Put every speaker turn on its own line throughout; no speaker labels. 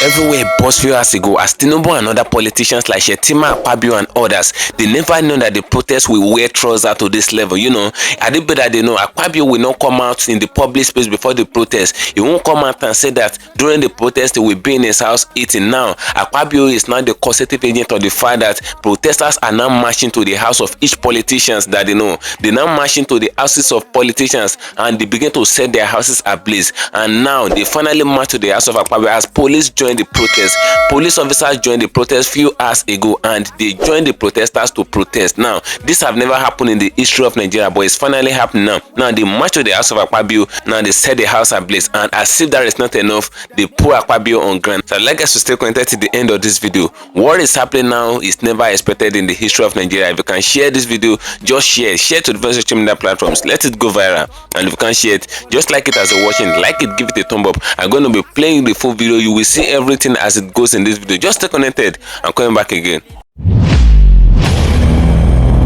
Everywhere burst few hours ago as TINUBU and other politicians like SHETTIMA, Akpabio and others, they never know that the protest will wear trousers to this level. You know, I did better they know Akpabio will not come out in the public space before the protest. He won't come out and say that during the protest he will be in his house eating. Now Akpabio is now the causative agent of the fact that protesters are now marching to the house of each politicians that they know. They now marching to the houses of politicians and they begin to set their houses ablaze. And now they finally march to the house of Akpabio as police join the protest. Police officers joined the protest few hours ago and they joined the protesters to protest. Now this have never happened in the history of Nigeria, but it's finally happening now. Now they march to the house of Akpabio. Now they set the house ablaze, and as if that is not enough, they put Akpabio on ground. So I'd like us to stay connected to the end of this video. What is happening now is never expected in the history of Nigeria. If you can share this video, just share to the various social media platforms. Let it go viral. And if you can share it, just like it as you're watching, like it, give it a thumb up. I'm going to be playing the full video. You will see everything as it goes in this video. Just stay connected. I'm coming back again.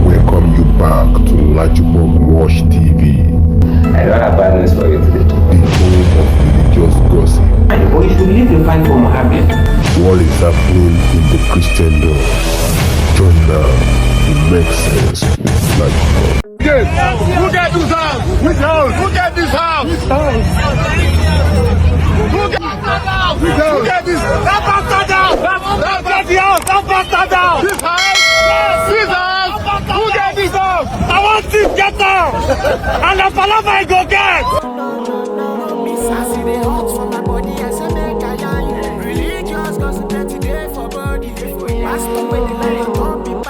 Welcome you back to LAJUPOG Watch TV.
I don't have bad news for you today.
The home of religious gossip.
But you should leave the fight for Mohammed.
What is happening in the Christendom? Join now. It makes sense with LAJUPOG.
Who got this house? Which house? Who got this house? Which house? Who got this? That bastard down! That get the house! That bastard down! This house? This house? Who got this house? I want this get down! And the palava I go get!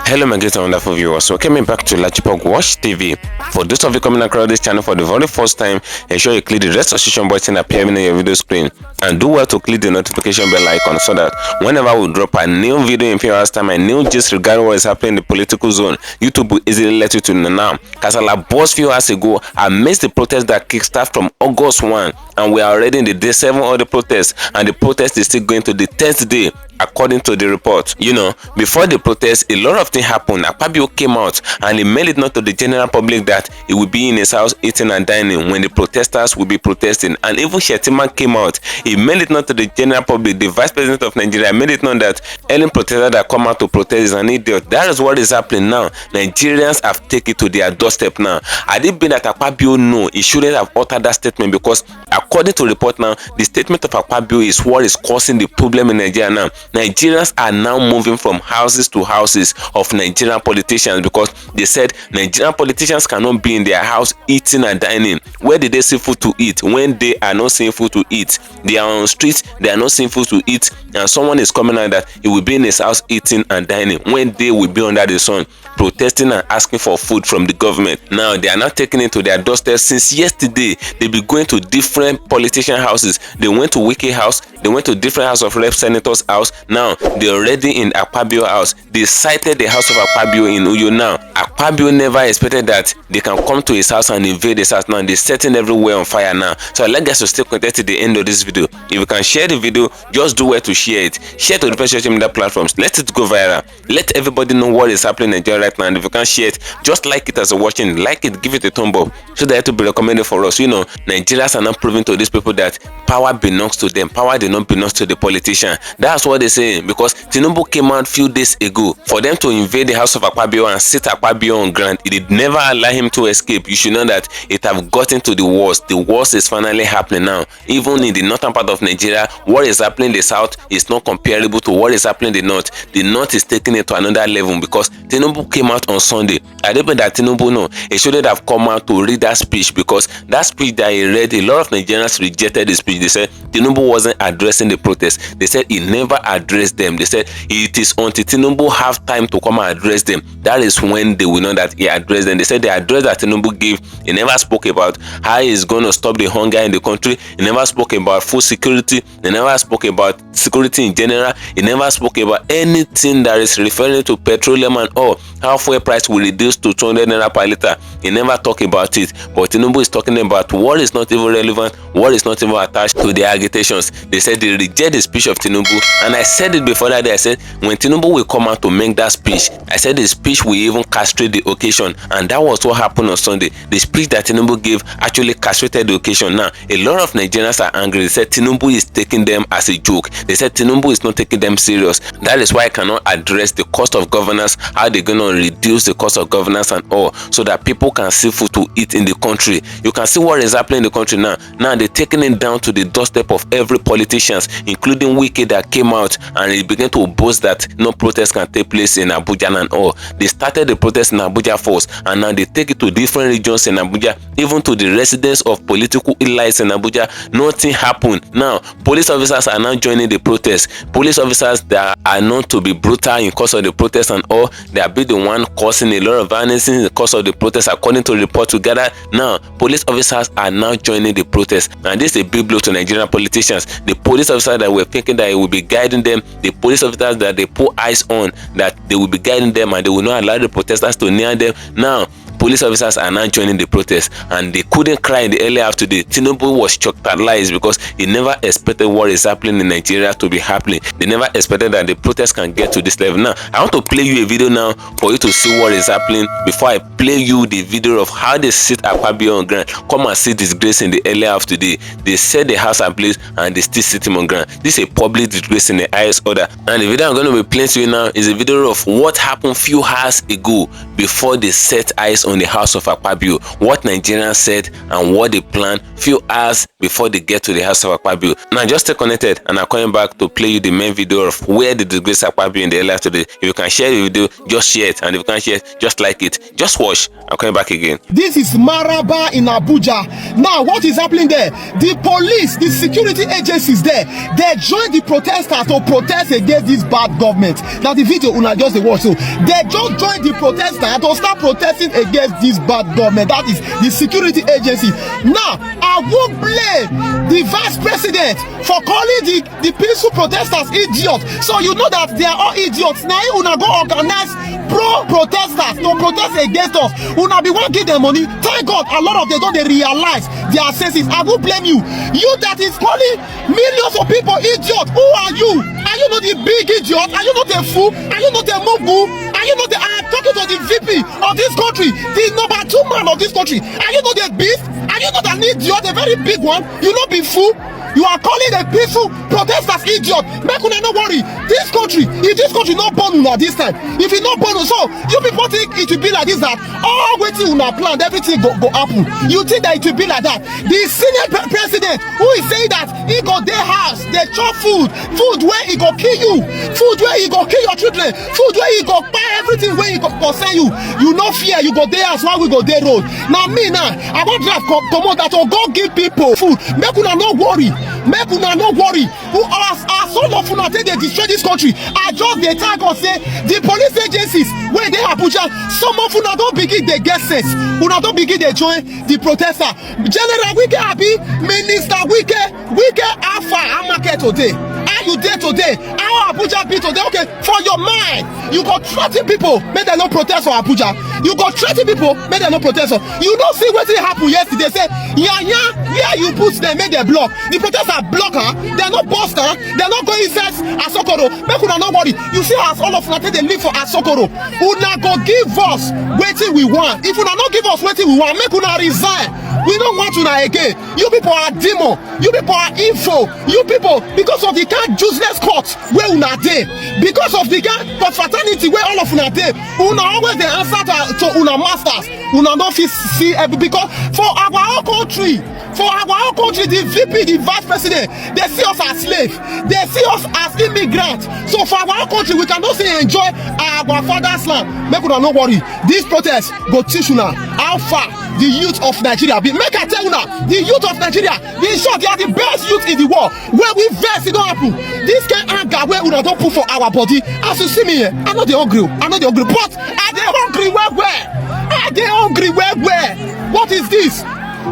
Hello my great and wonderful viewers, welcome back to LAJUPOG Watch TV. For those of you coming across this channel for the very first time, ensure you click the red subscription button appearing on your video screen and do well to click the notification bell icon so that whenever we drop a new video in few hours time, a new gist regarding what is happening in the political zone, YouTube will easily let you to know now. Kasala burst few hours ago amidst the protest that kickstart from August 1, and we are already in the day 7 of the protest, and the protest is still going to the 10th day according to the report. You know, before the protest, a lot of things happened. Akpabio came out and he made it known to the general public that he will be in his house eating and dining when the protesters will be protesting. And even SHETTIMA came out. He made it known to the general public. The vice president of Nigeria made it known that any protester that come out to protest is an idiot. That is what is happening now. Nigerians have taken it to their doorstep now. Had it been that Akpabio knew, he shouldn't have uttered that statement, because according to report now, the statement of Akpabio is what is causing the problem in Nigeria now. Nigerians are now moving from houses to houses of Nigerian politicians because they said Nigerian politicians cannot be in their house eating and dining. Where did they see food to eat when they are not seeing food to eat? They are on the streets, they are not seeing food to eat, and someone is coming out that he will be in his house eating and dining when they will be under the sun protesting and asking for food from the government. Now they are not taking it to their doorstep. Since yesterday, they be going to different politician houses. They went to WIKE house, they went to different House of Rep senators house. Now they're already in Akpabio house. They cited the house of Akpabio in Uyo. Now Akpabio never expected that they can come to his house and invade his house. Now they're setting everywhere on fire now. So I'd like guys to stay connected to the end of this video. If you can share the video, just do well to share it. Share to the different social media platforms. Let it go viral. Let everybody know what is happening in Nigeria right now. And if you can share it, just like it as you're watching, like it, give it a thumb up so that it will be recommended for us. You know, Nigerians are not proving to these people that power belongs to them. Power does not belong to the politician. That's what they say, because TINUBU came out few days ago for them to invade the house of Akpabio and sit Akpabio on ground. It did never allow him to escape. You should know that it have gotten to the worst. The worst is finally happening now. Even in the northern part of Nigeria, what is happening in the south is not comparable to what is happening in the north. The north is taking it to another level because TINUBU came out on Sunday. I don't think that TINUBU know. He shouldn't have come out to read that speech, because that speech that he read, a lot of Nigerians rejected the speech. They said TINUBU wasn't addressing the protest. They said he never addressed them. They said it is until TINUBU have time to come and address them, that is when they will know that he addressed them. They said the address that TINUBU gave, he never spoke about how he's going to stop the hunger in the country. He never spoke about food security. He never spoke about security in general. He never spoke about anything that is referring to petroleum and oil, how fuel price will reduce to 200 naira per liter. He never talked about it. But TINUBU is talking about what is not even relevant, what is not even attached to the agitations. They said they reject the speech of TINUBU, and I said it before that day. I said when TINUBU will come out to make that speech, I said the speech will even castrate the occasion, and that was what happened on Sunday. The speech that TINUBU gave actually castrated the occasion. Now a lot of Nigerians are angry. They said TINUBU is taking them as a joke. They said TINUBU is not taking them serious. That is why I cannot address the cost of governance, how they're going to reduce the cost of governance and all, so that people can see food to eat in the country. You can see what is happening in the country now. Now they're taking it down to the doorstep of every politicians, including WIKE, that came out and he began to boast that no protest can take place in Abuja and all. They started the protest in Abuja first, and now they take it to different regions in Abuja, even to the residents of political elites in Abuja. Nothing happened. Now police officers are now joining the protest. Police officers that are known to be brutal in cause of the protest and all, they have been the one causing a lot of violence in the course of the protest, according to the report together. Now police officers are now joining the protest, and this is a big blow to Nigerian politicians. The police officers that were thinking that it will be guiding them, the police officers that they put eyes on that they will be guiding them and they will not allow the protesters to near them, now police officers are now joining the protest, and they couldn't cry in the early afternoon. TINUBU was chocolarized because he never expected what is happening in Nigeria to be happening. They never expected that the protest can get to this level. Now I want to play you a video now for you to see what is happening before I play you the video of how they sit Akpabio on ground. Come and see disgrace in the early afternoon. They set the house ablaze and they still sit him on ground. This is a public disgrace in the highest order. And the video I'm going to be playing to you now is a video of what happened few hours ago before they set eyes on the house of Akpabio, what Nigerians said and what they planned few hours before they get to the house of Akpabio. Now just stay connected, and I'm coming back to play you the main video of where they disgrace Akpabio in the early afternoon. If you can share the video, just share it, and if you can't share it, just like it. Just watch. I'm coming back again.
This is Maraba in Abuja. Now what is happening there? The police, the security agencies there, they joined the protesters to protest against this bad government. Now the video una just watch, so they just joined the protesters to start protesting against this bad government. That is the security agency. Now I won't blame the vice president for calling the peaceful protesters idiots. So you know that they are all idiots. Now you una go organize pro-protesters to protest against us. Una be one give them money. Thank God a lot of them don't they realize their senses. I won't blame you. You that is calling millions of people idiots. Who are you? Are you not the big idiot? Are you not a fool? Are you not a mugu? Are you not the talking to the VP of this country, the number 2 man of this country? Are you not a beast? Are you not an idiot, a very big one? You not be fool? You are calling a peaceful protesters idiot. Make una no worry. This country, if this country not born una this time, if it not born, so you people think it will be like this, that all waiting una planned, everything go happen. You think that it will be like that? The senior president who is saying that he go their house, they chop food where he go kill you, food where he go kill your children, food where he go buy everything where he go concern you. You no fear, you go there as well, we go there road. Now me now, I want drive come out that will go give people food. Make una no worry. Make una no worry. Who are some of una take they destroy this country? I just the tag or say the police agencies where they Abuja, some of una don't begin the get sense. Una don't begin they join the protester. General WIKE Abi, Minister WIKE Alpha Amake today. Are you there today? How Abuja be today? Okay, for your mind, you go threaten people, make them no protest for Abuja. You go threaten people, make them no protest for. You don't see what happened yesterday. Say, yeah, where you put them, make them block. The protesters block her, they're not bust her, they're not going inside Asokoro. Make una no worry. You see as all of una they live for Asokoro. Una go give us waiting we want. If una not give us waiting we want, make una resign. We don't want una again. You people are demo. You people are info. You people, because of the kind useless court where una dey, because of the kind of fraternity where all of una dey, una always the answer to una masters. Una don't see because for our own country, the VP, the vice president, they see us as slaves. They see us as immigrants. So for our own country, we cannot say enjoy our father's land. Make una no worry. This protest go teach una how far the youth of Nigeria be. Make I tell you now, the youth of Nigeria, in short, they are the best youth in the world. Where we vex, it don't happen. This kind of anger where we don't put for our body. As you see me here, I know they hungry. But are they hungry where? Are they hungry where? What is this?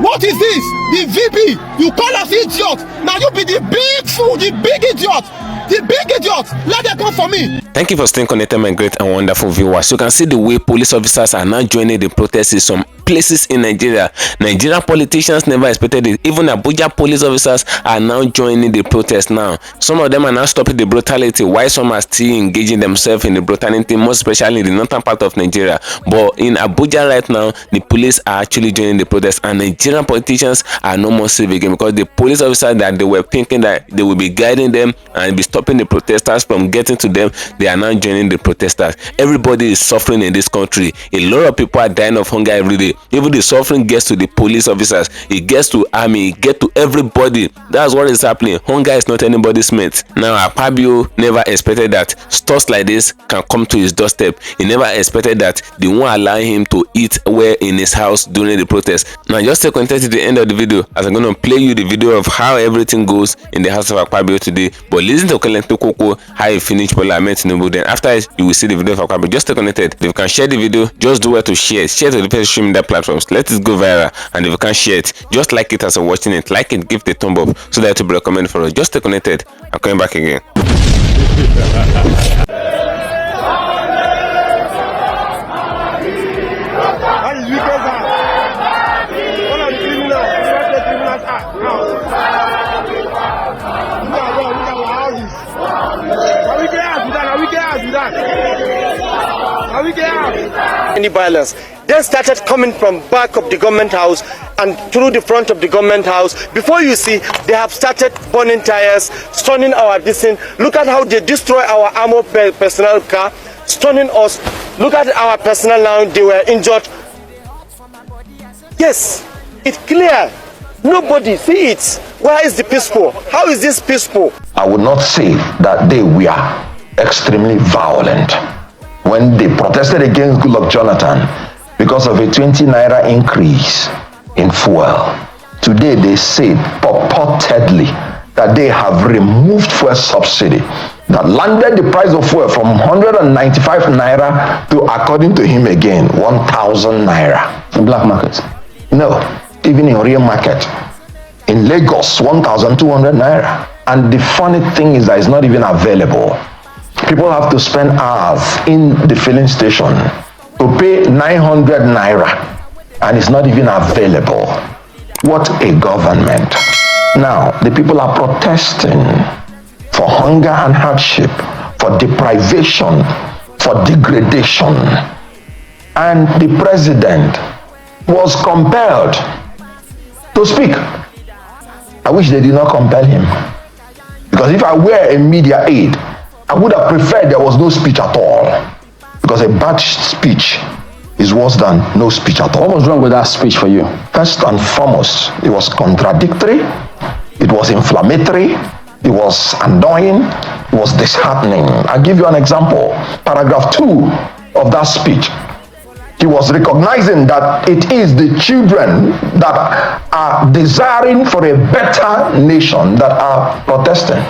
What is this? The VP, you call us idiots. Now you be the big fool, the big idiot. The big idiot. Let them come for me.
Thank you for staying connected, my great and wonderful viewers. You can see the way police officers are now joining the protests in some places in Nigeria. Nigerian politicians never expected it. Even Abuja police officers are now joining the protest now. Some of them are now stopping the brutality, while some are still engaging themselves in the brutality, most especially in the northern part of Nigeria. But in Abuja right now, the police are actually joining the protest, and Nigerian politicians are no more safe again, because the police officers that they were thinking that they will be guiding them and be stopping the protesters from getting to them, they are now joining the protesters. Everybody is suffering in this country. A lot of people are dying of hunger every day. Even the suffering gets to the police officers, it gets to army, it gets to everybody. That's what is happening. Hunger is not anybody's mate. Now Akpabio never expected that stores like this can come to his doorstep. He never expected that they won't allow him to eat well in his house during the protest. Now just stay connected to the end of the video, as I'm going to play you the video of how everything goes in the house of Akpabio today. But listen to Koko how he finished Bola Ahmed Tinubu. Then after you will see the video of Akpabio. Just stay connected. If you can share the video, just do well to share it. Share to the social media platforms. Let it go viral. And if you can share it, just like it as you're watching it. Like it, give the thumb up so that it will be recommended for us. Just stay connected. I'm coming back again.
That is wicked, sir. One of the criminals. Criminals act now. Look at our houses. How we get out with that? How we get out with that? How we get out?
Any violence. They started coming from back of the government house and through the front of the government house. Before you see, they have started burning tires, stoning our distance. Look at how they destroy our armor personnel car, stoning us. Look at our personnel now, they were injured. Yes, it's clear. Nobody see it. Where is the peaceful? How is this peaceful?
I would not say that they were extremely violent when they protested against Goodluck Jonathan because of a 20 naira increase in fuel. Today they said purportedly that they have removed fuel subsidy that landed the price of fuel from 195 naira to, according to him again, 1,000 naira.
In black market?
No, even in real market. In Lagos, 1,200 naira. And the funny thing is that it's not even available. People have to spend hours in the filling station to pay 900 naira, and it's not even available. What a government. Now, the people are protesting for hunger and hardship, for deprivation, for degradation. And the president was compelled to speak. I wish they did not compel him. Because if I were a media aide, I would have preferred there was no speech at all. Because a bad speech is worse than no speech at all.
What was wrong with that speech for you?
First and foremost, it was contradictory, it was inflammatory, it was annoying, it was disheartening. I'll give you an example. Paragraph 2 of that speech. He was recognizing that it is the children that are desiring for a better nation that are protesting.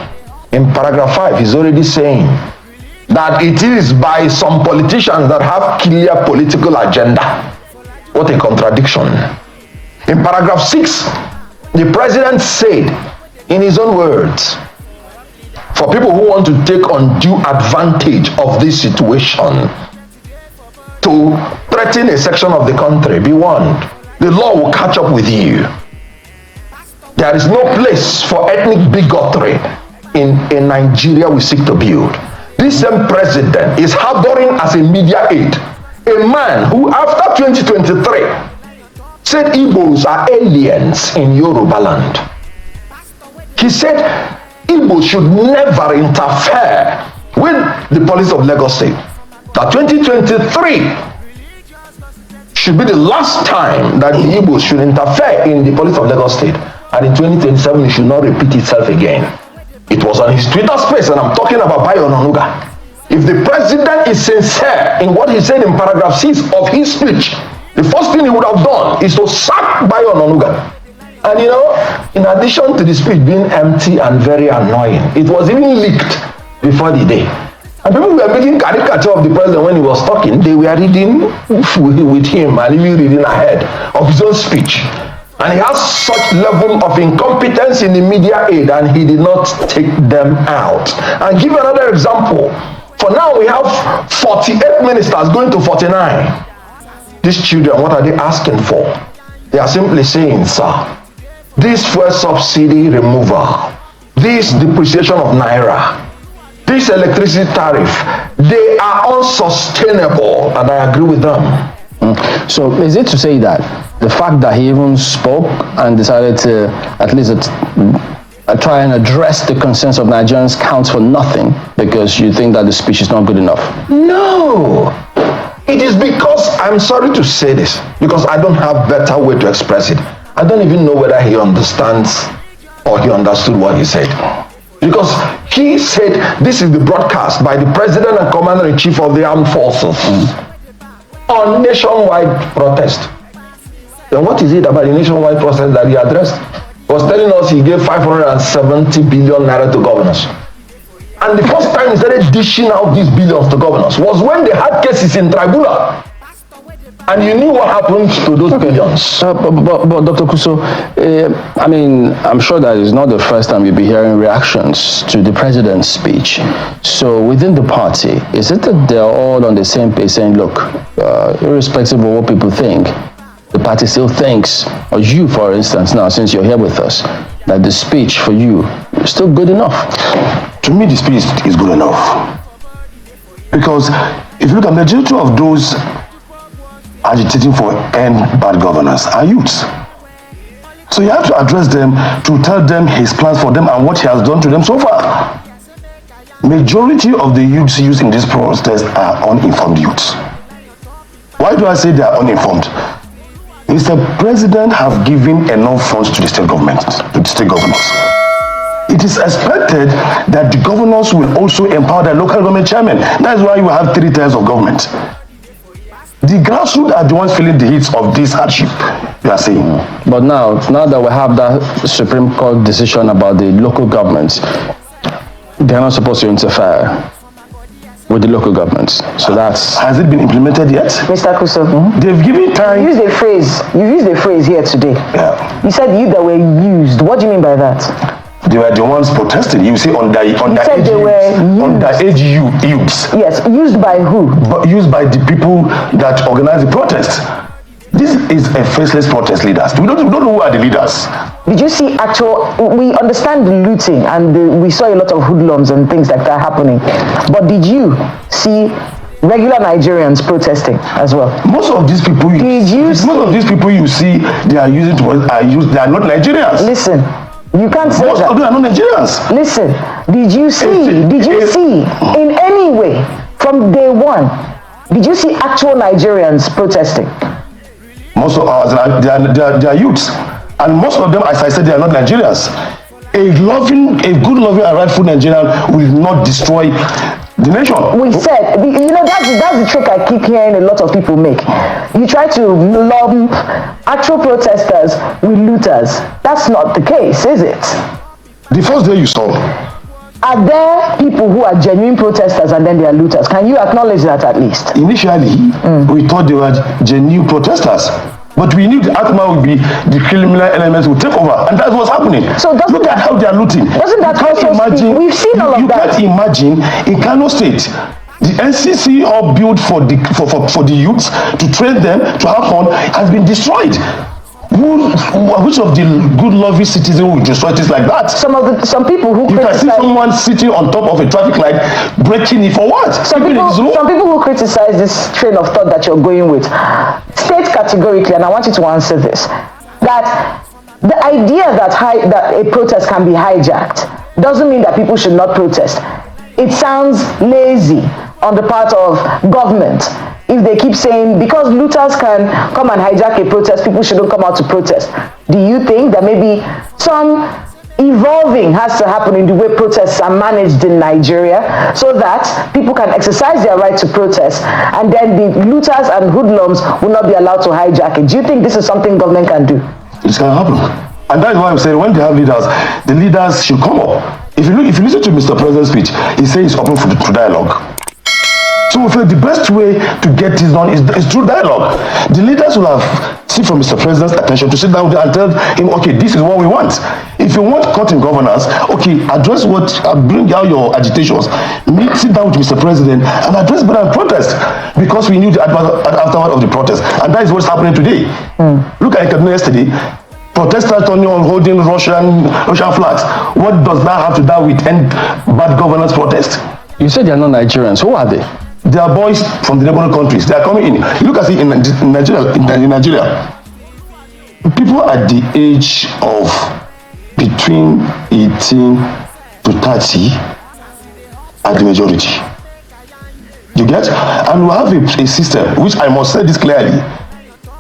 In paragraph 5, he's already saying that it is by some politicians that have clear political agenda. What a contradiction. In paragraph 6, the president said, in his own words, for people who want to take undue advantage of this situation, to threaten a section of the country, be warned, the law will catch up with you. There is no place for ethnic bigotry in Nigeria we seek to build. This same president is harboring as a media aide a man who, after 2023, said Igbos are aliens in Yoruba land. He said Igbos should never interfere with the police of Lagos State. That 2023 should be the last time that the Igbos should interfere in the police of Lagos State, and in 2027 it should not repeat itself again. It was on his Twitter space, and I'm talking about Bayo Onanuga. If the president is sincere in what he said in paragraph 6 of his speech, the first thing he would have done is to sack Bayo Onanuga. And you know, in addition to the speech being empty and very annoying, it was even leaked before the day. And people were making caricature of the president when he was talking. They were reading with him and even reading ahead of his own speech. And he has such level of incompetence in the media aid, and he did not take them out. And give another example. For now, we have 48 ministers going to 49. these children, what are they asking for? They are simply saying, sir, this fuel subsidy removal, this depreciation of naira, this electricity tariff, they are unsustainable, and I agree with them.
So is it to say that the fact that he even spoke and decided to at least try and address the concerns of Nigerians counts for nothing because you think that the speech is not good enough?
No, it is because, I'm sorry to say this, because I don't have better way to express it. I don't even know whether he understands or he understood what he said. Because he said this is the broadcast by the President and Commander-in-Chief of the Armed Forces on nationwide protest. Then what is it about the nationwide protest that he addressed? He was telling us he gave 570 billion naira to governors. And the first time he started dishing out these billions to governors was when they had cases in tribunal. And you knew what happened to those billions.
But Dr. Kuso, I mean, I'm sure that it's not the first time you'll be hearing reactions to the president's speech. So within the party, is it that they're all on the same page saying, look, irrespective of what people think, the party still thinks, or you, for instance, now, since you're here with us, that the speech for you is still good enough?
To me, the speech is good enough. Because if you look at the majority of those agitating for end bad governance are youths. So you have to address them to tell them his plans for them and what he has done to them so far. Majority of the youths used in this protest are uninformed youths. Why do I say they are uninformed? Mr. President have given enough funds to the state government, to the state governors. It is expected that the governors will also empower the local government chairman. That is why you have 3 tiers of government. The grassroots are the ones feeling the hits of this hardship, you are saying.
But now that we have that Supreme Court decision about the local governments, they're not supposed to interfere with the local governments. So that's...
Has it been implemented yet?
Mr. Kuso,
They've given time...
you used a phrase here today.
Yeah.
You said you that were used. What do you mean by that?
They were the ones protesting. You say underage youths.
Yes, used by who?
But used by the people that organize the protest. This is a faceless protest leaders. We don't know who are the leaders.
Did you see we understand the looting and we saw a lot of hoodlums and things like that happening. But did you see regular Nigerians protesting as well?
Most of these people you see, they are not Nigerians.
Listen. You can't say
most
that.
Of them are not Nigerians.
Listen, did you see in any way from day one, did you see actual Nigerians protesting?
Most of us, they are youths. And most of them, as I said, they are not Nigerians. A good loving and rightful Nigerian will not destroy the nation.
We said, that's the trick I keep hearing a lot of people make. You try to lump actual protesters with looters. That's not the case, is it?
The first day you saw.
Are there people who are genuine protesters and then they are looters? Can you acknowledge that at least?
Initially, we thought they were genuine protesters. But we knew the Atma would be the criminal elements would take over, and that's what's happening. So look at how they are looting.
Doesn't that also imagine? We've seen all of that.
You can't imagine in Kano State, the NCC all built for the youths to train them to have fun has been destroyed. Which of the good loving citizens will destroy things like that?
Some people who
you can see someone sitting on top of a traffic light breaking it for what?
Some people who criticize this train of thought that you're going with state categorically, and I want you to answer this, that the idea that a protest can be hijacked doesn't mean that people should not protest. It sounds lazy on the part of government if they keep saying because looters can come and hijack a protest, people shouldn't come out to protest. Do you think that maybe some evolving has to happen in the way protests are managed in Nigeria so that people can exercise their right to protest and then the looters and hoodlums will not be allowed to hijack it? Do you think this is something government can do?
It's going to happen. And that's why I'm saying when they have leaders, the leaders should come up. If you listen to Mr. President's speech, he says it's open for dialogue. So we feel the best way to get this done is through dialogue. The leaders will have seek from Mr. President's attention to sit down and tell him, okay, this is what we want. If If you want cutting governance, okay, address what, bring out your agitations, sit down with Mr. President and address better protest, because we knew the aftermath of the protest, and that is what's happening today. Look at Kaduna yesterday, protesters turning on holding Russian flags. What does that have to do with end bad governance protest?
You said they are not Nigerians. Who are they?
They are boys from the neighboring countries. They are coming in. You look at it in Nigeria. In Nigeria, people at the age of between 18 to 30 are the majority. You get? And we have a system, which I must say this clearly.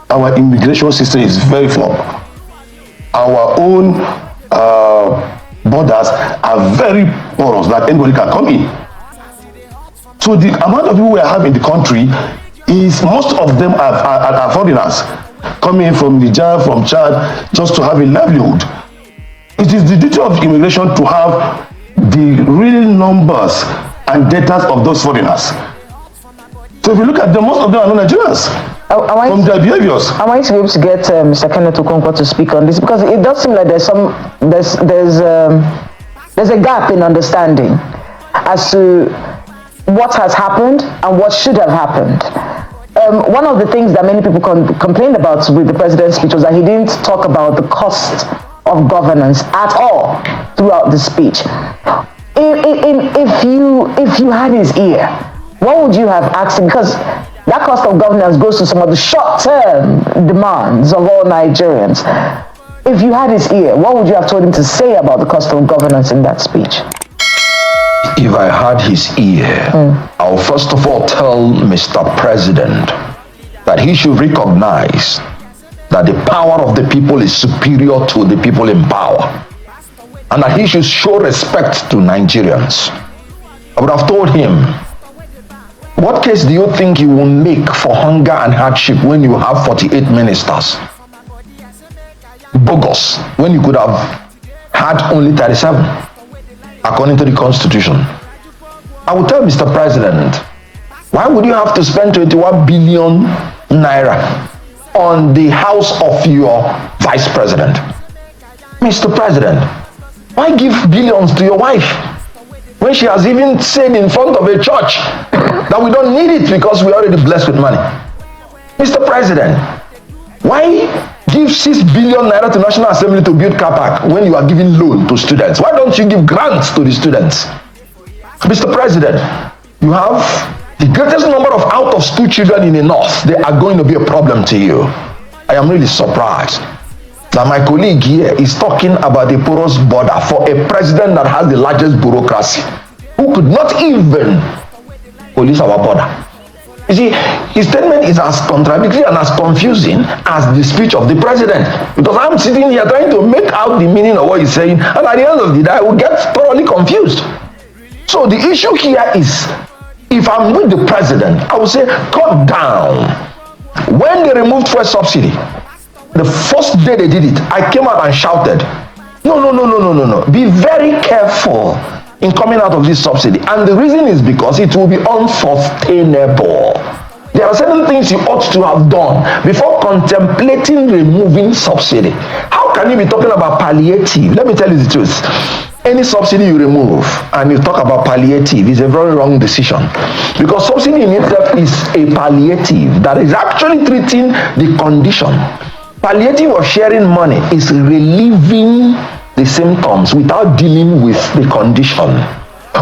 Our immigration system is very flawed. Our own borders are very porous that anybody can come in. So the amount of people we have in the country is, most of them are foreigners coming from Niger, from Chad, just to have a livelihood. It is the duty of immigration to have the real numbers and data of those foreigners. So if you look at them, most of them are not Nigerians. From their behaviors.
I want to be able to get Mr. Kenneth Okonkwo to speak on this, because it does seem like there's a gap in understanding as to what has happened and what should have happened. One of the things that many people complained about with the president's speech was that he didn't talk about the cost of governance at all throughout the speech. If you had his ear, what would you have asked him? Because that cost of governance goes to some of the short-term demands of all Nigerians. If you had his ear, what would you have told him to say about the cost of governance in that speech?
If I had his ear, I'll first of all tell Mr. President that he should recognize that the power of the people is superior to the people in power, and that he should show respect to Nigerians. I would have told him, what case do you think you will make for hunger and hardship when you have 48 ministers? Bogus, when you could have had only 37, according to the Constitution. I would tell Mr. President, why would you have to spend 21 billion naira on the house of your vice president? Mr. President, why give billions to your wife when she has even said in front of a church that we don't need it because we're already blessed with money? Mr. President, why give 6 billion naira to National Assembly to build car park when you are giving loan to students? Why don't you give grants to the students? Mr. President, you have the greatest number of out-of-school children in the north. They are going to be a problem to you. I am really surprised that my colleague here is talking about a porous border for a president that has the largest bureaucracy, who could not even police our border. You see, his statement is as contradictory and as confusing as the speech of the president, because I'm sitting here trying to make out the meaning of what he's saying, and at the end of the day, I will get thoroughly confused. So the issue here is, if I'm with the president, I will say, cut down. When they removed fuel subsidy, the first day they did it, I came out and shouted, no. Be very careful in coming out of this subsidy. And the reason is because it will be unsustainable. There are certain things you ought to have done before contemplating removing subsidy. How can you be talking about palliative? Let me tell you the truth. Any subsidy you remove and you talk about palliative is a very wrong decision, because subsidy in itself is a palliative that is actually treating the condition. Palliative of sharing money is relieving the symptoms without dealing with the condition.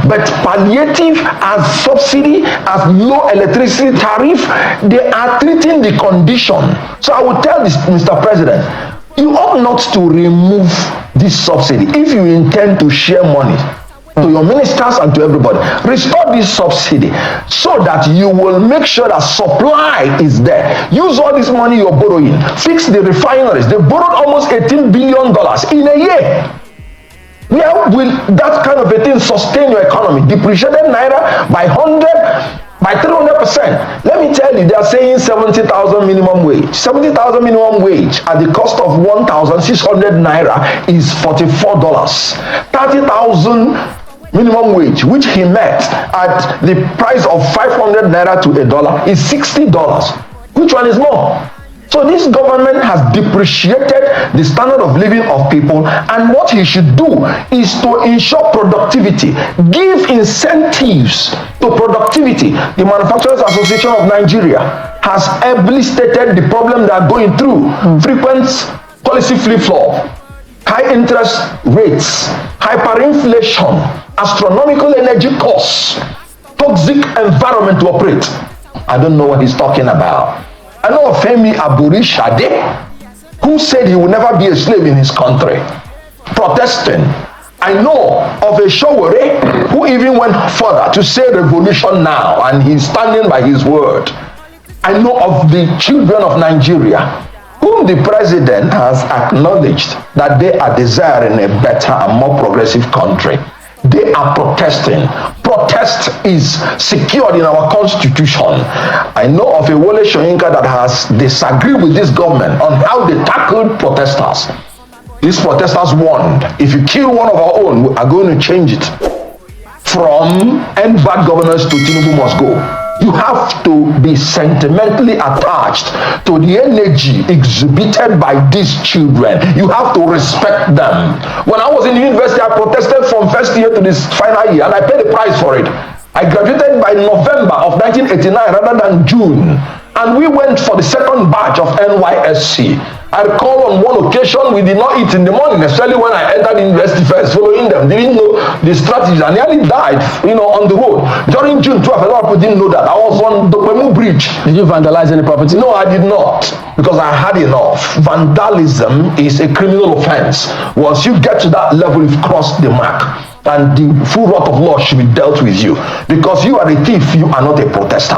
But palliative as subsidy, as low electricity tariff, they are treating the condition. So I would tell this, Mr. President, you ought not to remove this subsidy if you intend to share money to your ministers and to everybody. Restore this subsidy so that you will make sure that supply is there. Use all this money you're borrowing. Fix the refineries. They borrowed almost $18 billion in a year. Where will that kind of a thing sustain your economy? Depreciated naira by 300%. Let me tell you, they are saying 70,000 minimum wage. 70,000 minimum wage at the cost of 1,600 naira is $44. 30,000 minimum wage, which he met at the price of 500 naira to $1, is $60. Which one is more? So this government has depreciated the standard of living of people, and what he should do is to ensure productivity, give incentives to productivity. The Manufacturers Association of Nigeria has ably stated the problem they are going through. Frequent policy flip-flop, high interest rates, hyperinflation, astronomical energy costs, toxic environment to operate. I don't know what he's talking about. I know of Femi Aburishade, who said he would never be a slave in his country, protesting. I know of a Showore who even went further to say revolution now, and he's standing by his word. I know of the children of Nigeria, whom the president has acknowledged that they are desiring a better and more progressive country. They are protesting. Protest is secured in our constitution. I know of a Wole Soyinka that has disagreed with this government on how they tackled protesters. These protesters warned, if you kill one of our own, we are going to change it. From end bad governance to TINUBU must go. You have to be sentimentally attached to the energy exhibited by these children. You have to respect them. When I was in the university, I protested from first year to this final year, and I paid the price for it. I graduated by November of 1989 rather than June. And we went for the second batch of NYSC. I recall on one occasion we did not eat in the morning, especially when I entered university first, following them. Didn't know the strategies. I nearly died, on the road. During June 12th, a lot of people didn't know that. I was on the Kwemu Bridge.
Did you vandalize any property?
No, I did not, because I had enough. Vandalism is a criminal offense. Once you get to that level, you've crossed the mark. And the full wrath of law should be dealt with you. Because you are a thief, you are not a protester.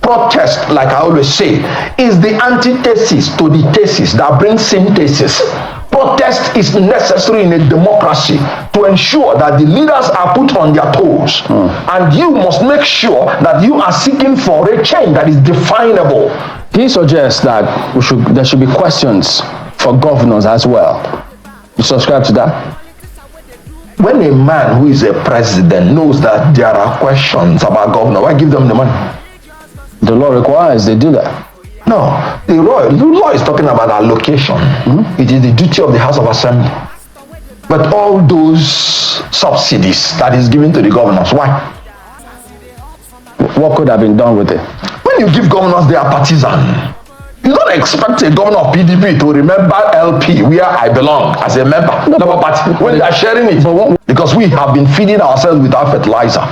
Protest, like I always say, is the antithesis to the thesis that brings synthesis. Protest is necessary in a democracy to ensure that the leaders are put on their toes. And you must make sure that you are seeking for a change that is definable.
He suggests that there should be questions for governors as well. You subscribe to that?
When a man who is a president knows that there are questions about governor, why give them the money?
The law requires they do that.
No, the law is talking about allocation. It is the duty of the House of Assembly. But all those subsidies that is given to the governors, why?
What could have been done with it?
When you give governors their partisan, you don't expect a governor of PDP to remember LP, where I belong as a member. No, party, when they are sharing it. Because we have been feeding ourselves with our fertilizer.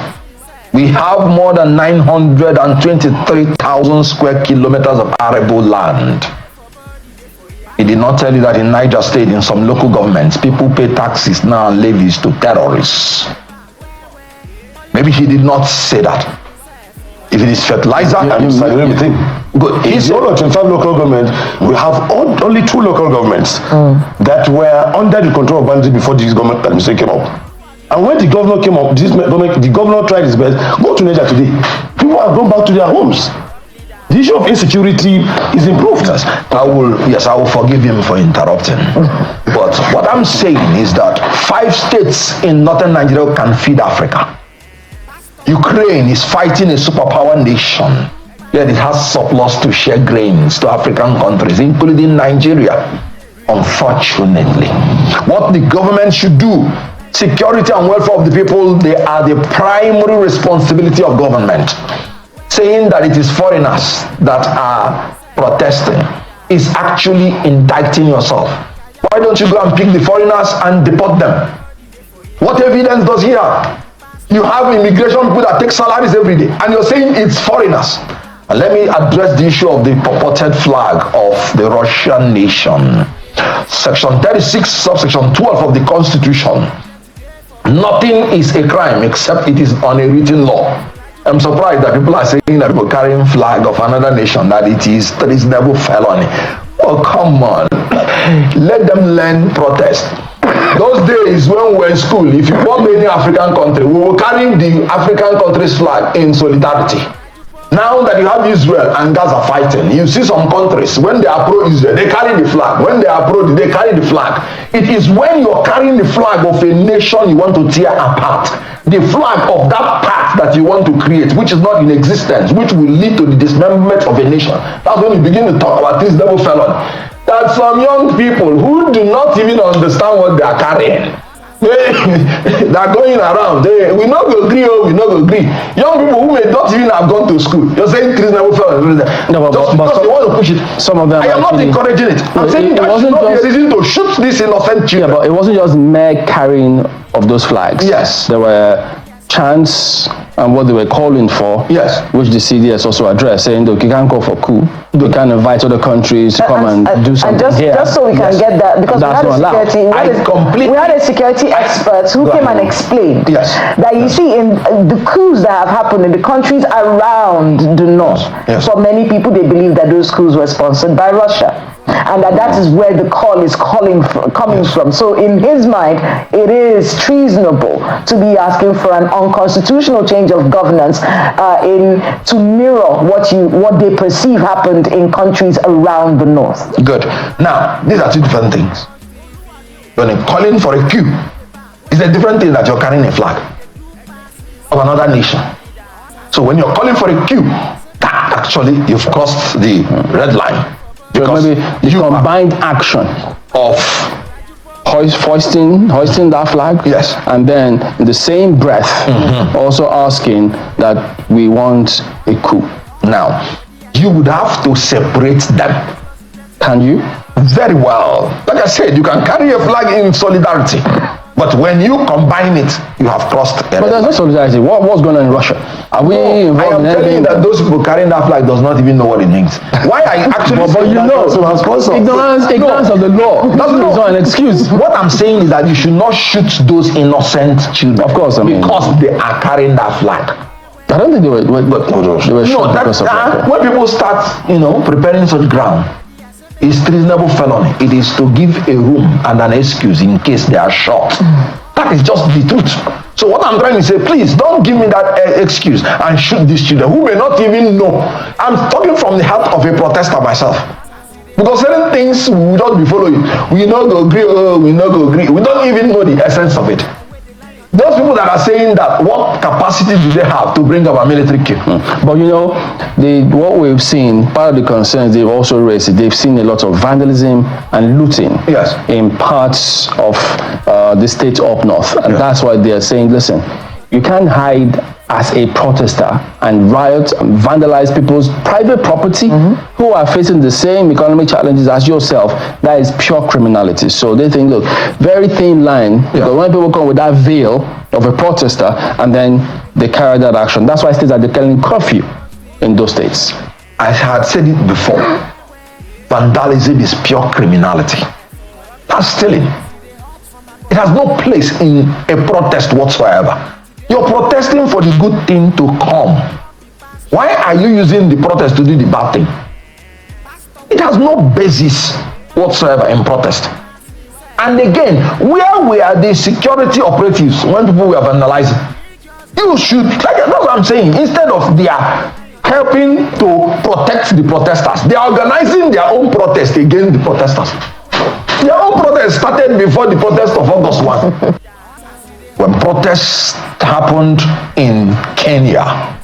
We have more than 923,000 square kilometers of arable land. He did not tell you that in Niger State, in some local governments, people pay taxes now and levies to terrorists. Maybe he did not say that. If it is fertilizer,
Good. In all of 25 local governments, we have only 2 local governments that were under the control of bandits before this government administration came up. And when the governor came up, the governor tried his best. Go to Niger today. People have gone back to their homes. The issue of insecurity is improved.
I will forgive him for interrupting. But what I'm saying is that 5 states in northern Nigeria can feed Africa. Ukraine is fighting a superpower nation, yet it has surplus to share grains to African countries, including Nigeria. Unfortunately, what the government should do, security and welfare of the people, they are the primary responsibility of government. Saying that it is foreigners that are protesting is actually indicting yourself. Why don't you go and pick the foreigners and deport them? What evidence does he have? You have immigration people that take salaries every day, and you're saying it's foreigners. And let me address the issue of the purported flag of the Russian nation. Section 36, subsection 12 of the Constitution. Nothing is a crime except it is on a written law. I'm surprised that people are saying that people carrying flag of another nation, that it is treasonable felony. Oh, come on. Let them learn protest. Those days when we were in school, if you bomb any African country, we were carrying the African country's flag in solidarity. Now that you have Israel and Gaza fighting, you see some countries, when they are pro-Israel, they carry the flag. When they are pro, they carry the flag. It is when you're carrying the flag of a nation you want to tear apart. The flag of that part that you want to create, which is not in existence, which will lead to the dismemberment of a nation, that's when you begin to talk about this double felon. That some young people who do not even understand what they are carrying, they are going around. We not go agree, we not go agree. Young people who may not even have gone to school, you're saying treasonable felon. No, just because they want to push it.
Some of them.
I am not encouraging it. I'm saying that should not be a reason to shoot these innocent children.
Yeah, but it wasn't just mere carrying of those flags.
Yes.
There were chants and what they were calling for,
yes,
which the CDS also addressed, saying, look, you can't call for coup. You can't invite other countries to come and do something here.
Just so we can get that, because we had a security expert who came and explained that you see in the coups that have happened in the countries around the north, for many people they believe that those coups were sponsored by Russia. And that is where the call is coming from. So in his mind, it is treasonable to be asking for an unconstitutional change of governance to mirror what they perceive happened in countries around the north.
Good. Now, these are two different things. When you're calling for a coup, it's a different thing that you're carrying a flag of another nation. So when you're calling for a coup, that actually you've crossed the red line.
Because maybe the combined action of hoisting that flag,
yes,
and then in the same breath also asking that we want a coup.
Now, you would have to separate them.
Can you?
Very well. Like I said, you can carry a flag in solidarity. But when you combine it, you have crossed.
But there's no solidarity. What's going on in Russia? Are we involved
I am
in
telling you that those people carrying that flag does not even know what it means. Why are you actually
but you know, ignorance of the law. That's not an excuse.
What I'm saying is that you should not shoot those innocent children.
Of course,
because they are carrying that flag.
I don't think they were shot because of that.
When people start, preparing such ground, it's treasonable felony. It is to give a room and an excuse in case they are shot. That is just the truth. So what I'm trying to say, please don't give me that excuse and shoot these children who may not even know. I'm talking from the heart of a protester myself. Because certain things we will not be following. We not go agree, we not go agree. We don't even know the essence of it. Those people that are saying that, what capacity do they have to bring up a military coup?
But what we've seen, part of the concerns they've also raised, they've seen a lot of vandalism and looting in parts of the state up north. And that's why they're saying, listen, you can't hide as a protester and riot and vandalize people's private property who are facing the same economic challenges as yourself. That is pure criminality. So they think, look, very thin line, because when people come with that veil of a protester and then they carry that action, that's why states are declaring curfew in those states.
I had said it before, vandalism is pure criminality. That's stealing. It has no place in a protest whatsoever. You're protesting for the good thing to come. Why are you using the protest to do the bad thing? It has no basis whatsoever in protest. And again, where were the security operatives when people were vandalizing? You should, that's what I'm saying, instead of their helping to protect the protesters, they are organizing their own protest against the protesters. Their own protest started before the protest of August 1. When protests happened in Kenya,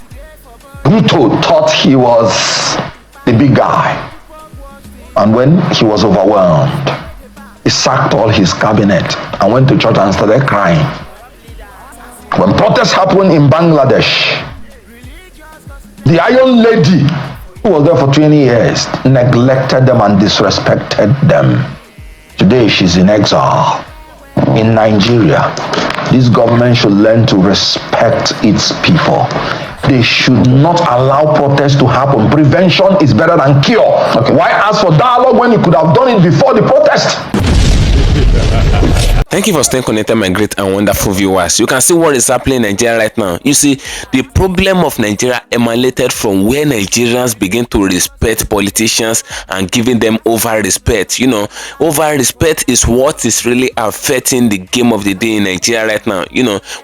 Ruto thought he was the big guy. And when he was overwhelmed, he sacked all his cabinet and went to church and started crying. When protests happened in Bangladesh, the Iron Lady, who was there for 20 years, neglected them and disrespected them. Today she's in exile. In Nigeria, this government should learn to respect its people. They should not allow protests to happen. Prevention is better than cure. Why ask for dialogue when you could have done it before the protest?
Thank you for staying connected, my great and wonderful viewers. You can see what is happening in Nigeria right now. You see, the problem of Nigeria emanated from where Nigerians begin to respect politicians and giving them over-respect. Over-respect is what is really affecting the game of the day in Nigeria right now.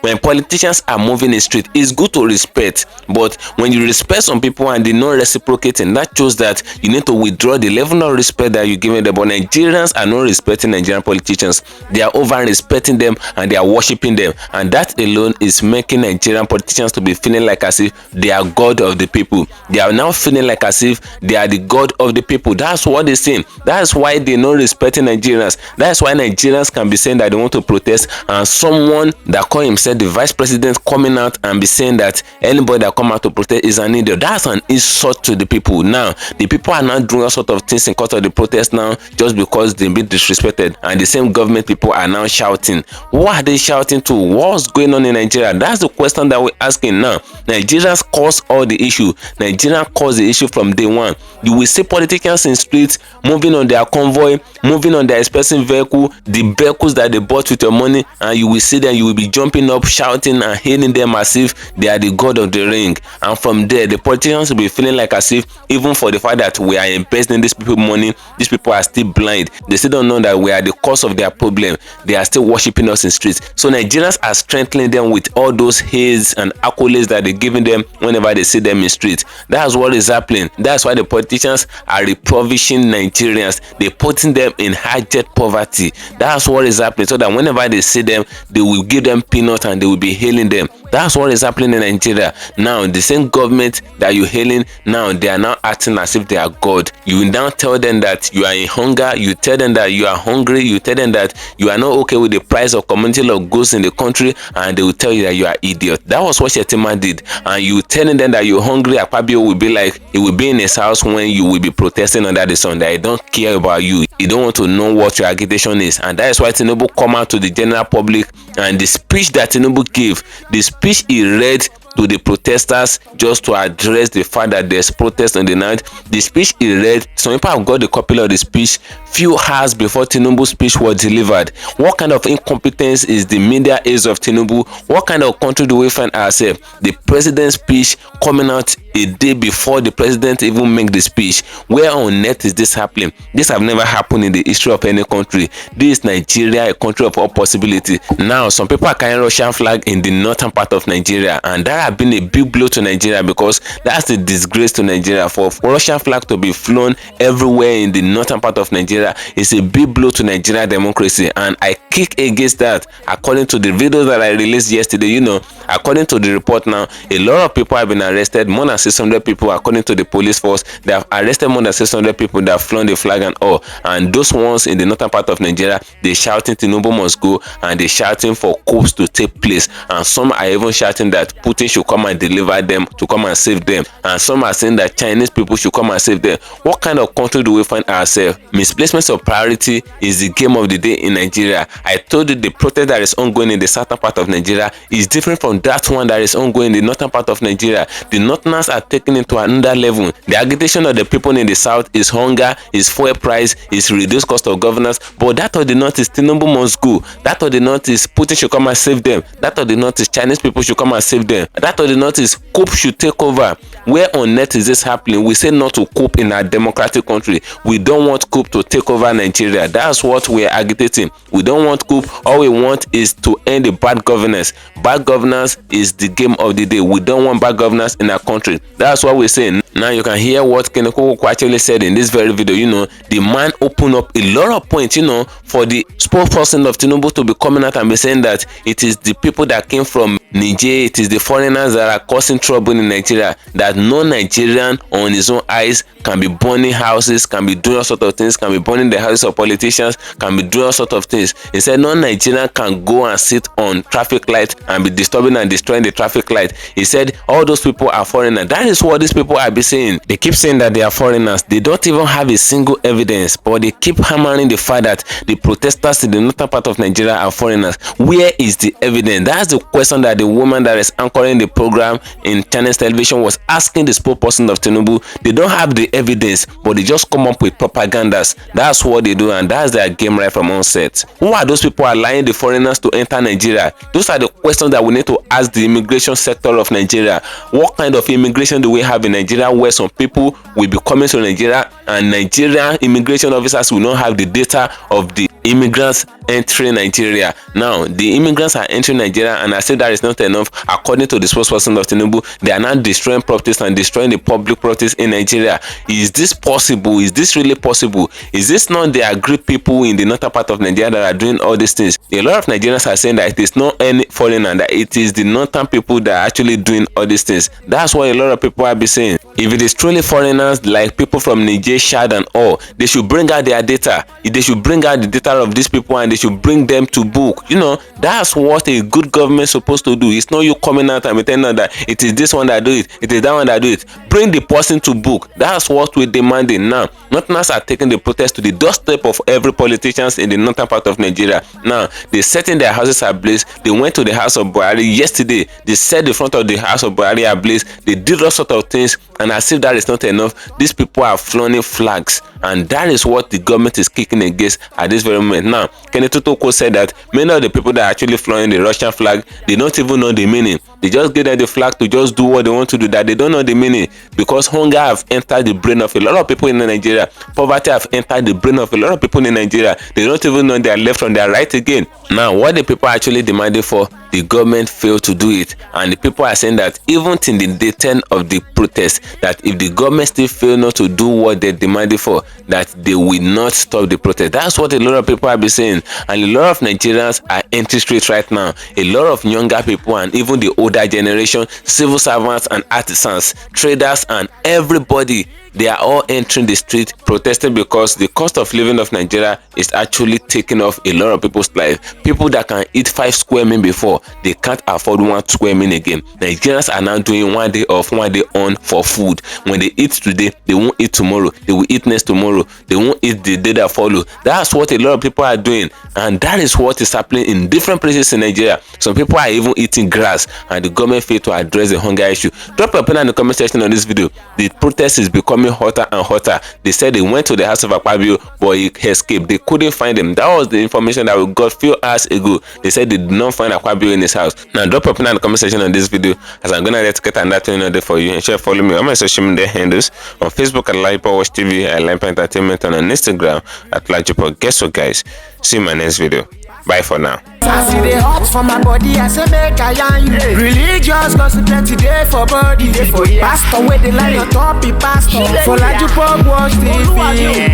When politicians are moving in the street, it's good to respect. But when you respect some people and they're not reciprocating, that shows that you need to withdraw the level of respect that you're giving them. But Nigerians are not respecting Nigerian politicians. They are over even respecting them, and they are worshiping them. And that alone is making Nigerian politicians to be feeling like as if they are God of the people. They are now feeling like as if they are the God of the people. That's what they're saying. That's why they're not respecting Nigerians. That's why Nigerians can be saying that they want to protest, and someone that call himself the vice president coming out and be saying that anybody that come out to protest is an idiot. That's an insult to the people. Now the people are not doing all sort of things in cause of the protest now just because they've been disrespected, and the same government people are now shouting. What are they shouting to? What's going on in Nigeria? That's the question that we're asking now. Nigerians cause all the issue. Nigerians cause the issue from day one. You will see politicians in streets moving on their convoy, moving on their expensive vehicle, the vehicles that they bought with your money, and you will see them, you will be jumping up, shouting and hailing them as if they are the god of the ring. And from there, the politicians will be feeling like as if, even for the fact that we are investing these people money, these people are still blind. They still don't know that we are the cause of their problem. They are still worshiping us in streets. So Nigerians are strengthening them with all those haze and accolades that they're giving them whenever they see them in streets. That's what is happening. That's why the politicians are impoverishing Nigerians. They're putting them in high-jet poverty. That's what is happening, so that whenever they see them, they will give them peanuts and they will be hailing them. That's what is happening in Nigeria. Now, the same government that you're hailing, now they are now acting as if they are God. You will now tell them that you are in hunger. You tell them that you are hungry. You tell them that you are not okay with the price of commodity of goods in the country, and they will tell you that you are idiot. That was what SHETTIMA did. And you telling them that you're hungry, Akpabio will be like, he will be in his house when you will be protesting under the sun, that he don't care about you. He don't want to know what your agitation is. And that is why TINUBU come out to the general public, and the speech that TINUBU gave, the speech he read to the protesters just to address the fact that there's protest on the night. The speech he read, some people have got the copy of the speech few hours before TINUBU's speech was delivered. What kind of incompetence is the media age of TINUBU? What kind of country do we find ourselves? The president's speech coming out a day before the president even make the speech. Where on earth is this happening? This have never happened in the history of any country. This is Nigeria, a country of all possibility. Now, some people are carrying Russian flag in the northern part of Nigeria, and that have been a big blow to Nigeria, because that's a disgrace to Nigeria. For Russian flag to be flown everywhere in the northern part of Nigeria is a big blow to Nigeria democracy, and I kick against that. According to the videos that I released yesterday, you know, according to the report now, a lot of people have been arrested, more than 600 people according to the police force. They have arrested more than 600 people that have flown the flag and all, and those ones in the northern part of Nigeria, they shouting TINUBU must go, and they shouting for coups to take place, and some are even shouting that Putin should come and deliver them, to come and save them, and some are saying that Chinese people should come and save them. What kind of country do we find ourselves? Misplacement of priority is the game of the day in Nigeria. I told you the protest that is ongoing in the southern part of Nigeria is different from that one that is ongoing in the northern part of Nigeria. The northerners are taking it to another level. The agitation of the people in the south is hunger, is fuel price, is reduced cost of governance, but that of the north is TINUBU must go. That of the north is Putin should come and save them. That of the north is Chinese people should come and save them. That of the north is coup should take over. Where on earth is this happening? We say not to coup in our democratic country. We don't want coup to take over Nigeria. That's what we are agitating. We don't want coup. All we want is to end the bad governance. Bad governance is the game of the day. We don't want bad governance in our country. That's what we're saying. Now you can hear what Kenekoko actually said in this very video. You know, the man opened up a lot of points, you know, for the spokesperson of TINUBU to be coming out and be saying that it is the people that came from Niger, it is the foreigners that are causing trouble in Nigeria, that no Nigerian on his own eyes can be burning houses, can be doing all sorts of things, can be burning the houses of politicians, can be doing all sorts of things. He said no Nigerian can go and sit on traffic light and be disturbing and destroying the traffic light. He said all those people are foreigners. That is what these people are be saying. They keep saying that they are foreigners. They don't even have a single evidence, but they keep hammering the fact that the protesters in the northern part of Nigeria are foreigners. Where is the evidence? That's the question that the woman that is anchoring the program in Chinese television was asking the spokesperson of TINUBU. They don't have the evidence, but they just come up with propagandas. That's what they do, and that's their game right from onset. Who are those people allowing the foreigners to enter Nigeria? Those are the questions that we need to ask the immigration sector of Nigeria. What kind of immigration do we have in Nigeria, where some people will be coming to Nigeria and Nigerian immigration officers will not have the data of the immigrants entering Nigeria. Now, the immigrants are entering Nigeria, and I say that is not enough. According to the spokesperson of TINUBU, they are now destroying properties and destroying the public properties in Nigeria. Is this possible? Is this really possible? Is this not the agreed people in the northern part of Nigeria that are doing all these things? A lot of Nigerians are saying that it is not any foreigner, that it is the northern people that are actually doing all these things. That's what a lot of people are be saying. If it is truly foreigners, like people from Niger, Chad and all, they should bring out their data. They should bring out the data of these people and they should bring them to book. You know, that's what a good government is supposed to do. It's not you coming out and pretending that it is this one that do it, it is that one that do it. Bring the person to book. That's what we're demanding now. Northerners are taking the protest to the doorstep of every politician in the northern part of Nigeria. Now, they setting their houses ablaze. They went to the house of Buhari yesterday. They set the front of the house of Buhari ablaze. They did all sorts of things, and as if that is not enough, these people are flaunting flags, and that is what the government is kicking against at this very moment. Now, Kenneth Toko said that many of the people that are actually flying the Russian flag, they don't even know the meaning. They just give them the flag to just do what they want to do, that they don't know the meaning, because hunger have entered the brain of a lot of people in Nigeria. Poverty have entered the brain of a lot of people in Nigeria. They don't even know their left from their right again. Now, what the people are actually demanding for, the government failed to do it, and the people are saying that even till the day 10 of the protest, that if the government still fail not to do what they demanded for, that they will not stop the protest. That's what a lot of people have been saying, and a lot of Nigerians are entering streets right now. A lot of younger people and even the older generation, civil servants and artisans, traders and everybody, they are all entering the street protesting because the cost of living of Nigeria is actually taking off a lot of people's life. People that can eat 5 square meals before, they can't afford 1 square meal again. Nigerians are now doing 1 day off, 1 day on for food. When they eat today, they won't eat tomorrow. They will eat next tomorrow. They won't eat the day that follow. That's what a lot of people are doing, and that is what is happening in different places in Nigeria. Some people are even eating grass, and the government failed to address the hunger issue. Drop your opinion in the comment section on this video. The protest is becoming hotter and hotter. They said they went to the house of Akpabio, but he escaped. They couldn't find him. That was the information that we got a few hours ago. They said they did not find Akpabio in his house. Now, drop your opinion in the comment section on this video, as I'm gonna get another there for you. And share, follow me on my social media handles on Facebook at LAJUPOG TV, at LAJUPOG Entertainment, and on Instagram at LAJUPOG. Guess what, guys? See you in my next video. Bye for now.
I see the hot for my body, I say make I yarn you. Religious gossip plenty day for body. Pastor where the line on top, be pastor. For LAJUPOG watch TV.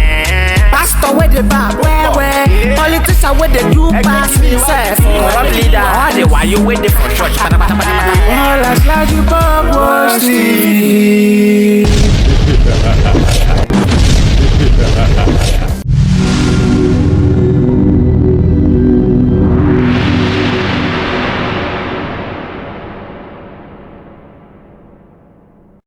Pastor where the bar, where politician where they do pass himself. Corrupt leader, why you waiting for church? All as LAJUPOG.